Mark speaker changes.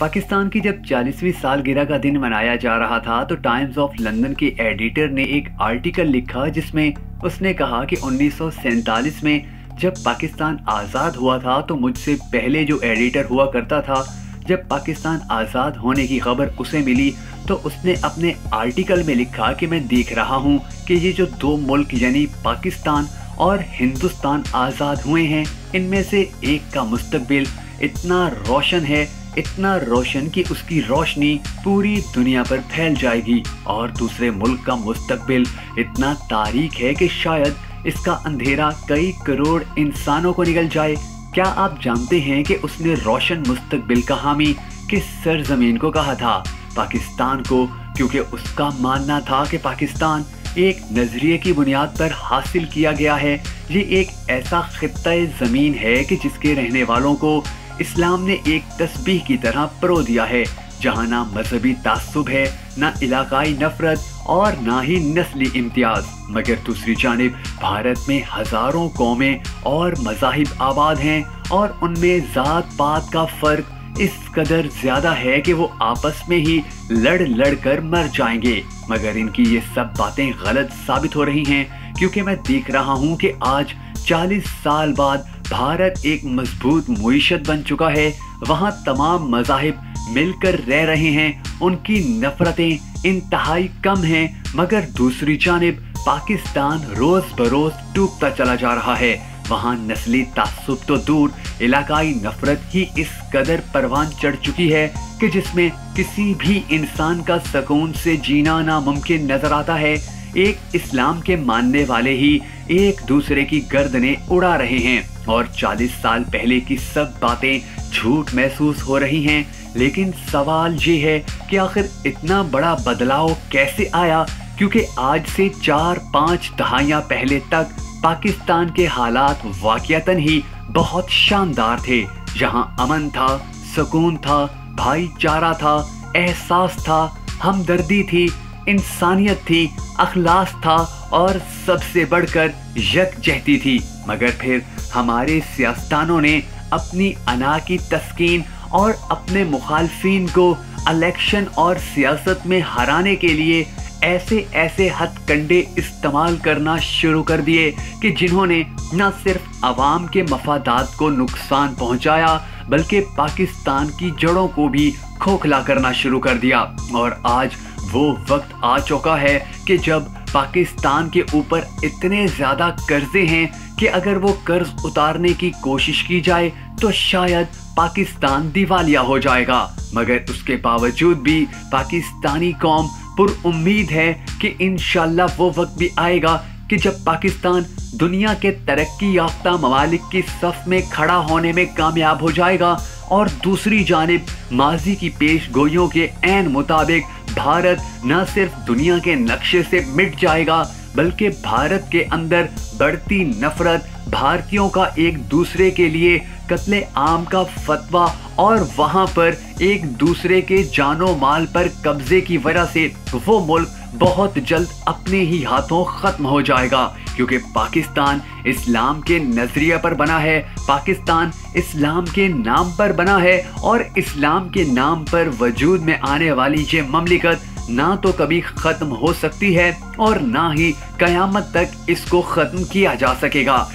Speaker 1: पाकिस्तान की जब 40वीं सालगिरह का दिन मनाया जा रहा था तो टाइम्स ऑफ लंदन के एडिटर ने एक आर्टिकल लिखा जिसमें उसने कहा कि 1947 में जब पाकिस्तान आज़ाद हुआ था तो मुझसे पहले जो एडिटर हुआ करता था, जब पाकिस्तान आज़ाद होने की खबर उसे मिली तो उसने अपने आर्टिकल में लिखा कि मैं देख रहा हूँ कि ये जो दो मुल्क यानी पाकिस्तान और हिंदुस्तान आज़ाद हुए हैं, इनमें से एक का मुस्तकबिल इतना रोशन है, इतना रोशन कि उसकी रोशनी पूरी दुनिया पर फैल जाएगी, और दूसरे मुल्क का मुस्तकबिल इतना तारीक है कि शायद इसका अंधेरा कई करोड़ इंसानों को निगल जाए। क्या आप जानते हैं कि उसने रोशन मुस्तकबिल का हामी किस सरजमीन को कहा था? पाकिस्तान को, क्योंकि उसका मानना था कि पाकिस्तान एक नजरिए की बुनियाद पर हासिल किया गया है। ये एक ऐसा खित्ता ज़मीन है कि जिसके रहने वालों को इस्लाम ने एक तस्बीह की तरह परो दिया है, जहाँ ना मजहबी तासुब है, ना इलाकाई नफरत और ना ही नस्ली इम्तियाज। मगर दूसरी जानिब भारत में हजारों कौमें और मज़ाहिब आबाद हैं और उनमें ज़ात पात का फ़र्क इस कदर ज़्यादा है कि वो आपस में ही लड़ कर मर जाएंगे। मगर इनकी ये सब बातें गलत साबित हो रही हैं, क्योंकि मैं देख रहा हूँ कि आज 40 साल बाद भारत एक मजबूत मुईशत बन चुका है। वहाँ तमाम मज़ाहिब मिलकर रह रहे हैं, उनकी नफरतें इंतहाई कम हैं, मगर दूसरी जानिब पाकिस्तान रोज़ बरोज़ टूटता चला जा रहा है। वहाँ नस्ली तासुब तो दूर, इलाकाई नफरत ही इस कदर परवान चढ़ चुकी है कि जिसमें किसी भी इंसान का सुकून से जीना नामुमकिन नजर आता है। एक इस्लाम के मानने वाले ही एक दूसरे की गर्दनें उड़ा रहे हैं और 40 साल पहले की सब बातें झूठ महसूस हो रही हैं। लेकिन सवाल ये है कि आखिर इतना बड़ा बदलाव कैसे आया, क्योंकि आज से 4-5 दहाइयाँ पहले तक पाकिस्तान के हालात वाकईतन ही बहुत शानदार थे, जहां अमन था, सुकून था, भाईचारा था, एहसास था, हमदर्दी थी, इंसानियत थी, अखलास था और सबसे बढ़कर यकजहती थी। मगर फिर हमारे सियासतदानों ने अपनी अना की तस्कीन और अपने मुखालफिन को इलेक्शन और सियासत में हराने के लिए ऐसे हथकंडे इस्तेमाल करना शुरू कर दिए कि जिन्होंने न सिर्फ अवाम के मफादात को नुकसान पहुंचाया, बल्कि पाकिस्तान की जड़ों को भी खोखला करना शुरू कर दिया। और आज वो वक्त आ चुका है कि जब पाकिस्तान के ऊपर इतने ज़्यादा कर्जे हैं कि अगर वो कर्ज उतारने की कोशिश की जाए तो शायद पाकिस्तान दिवालिया हो जाएगा। मगर उसके बावजूद भी पाकिस्तानी कौम पुरउम्मीद है कि इंशाल्लाह वो वक्त भी आएगा कि जब पाकिस्तान दुनिया के तरक्की याफ्ता ममालिक की सफ में खड़ा होने में कामयाब हो जाएगा, और दूसरी जानिब माजी की पेश गोइयों के ऐन मुताबिक भारत न सिर्फ दुनिया के नक्शे से मिट जाएगा, बल्कि भारत के अंदर बढ़ती नफरत, भारतीयों का एक दूसरे के लिए कत्ले आम का फतवा और वहां पर एक दूसरे के जानो माल पर कब्जे की वजह से वो मुल्क बहुत जल्द अपने ही हाथों खत्म हो जाएगा। क्योंकि पाकिस्तान इस्लाम के नजरिए पर बना है, पाकिस्तान इस्लाम के नाम पर बना है, और इस्लाम के नाम पर वजूद में आने वाली ये ममलिकत ना तो कभी खत्म हो सकती है और ना ही कयामत तक इसको खत्म किया जा सकेगा।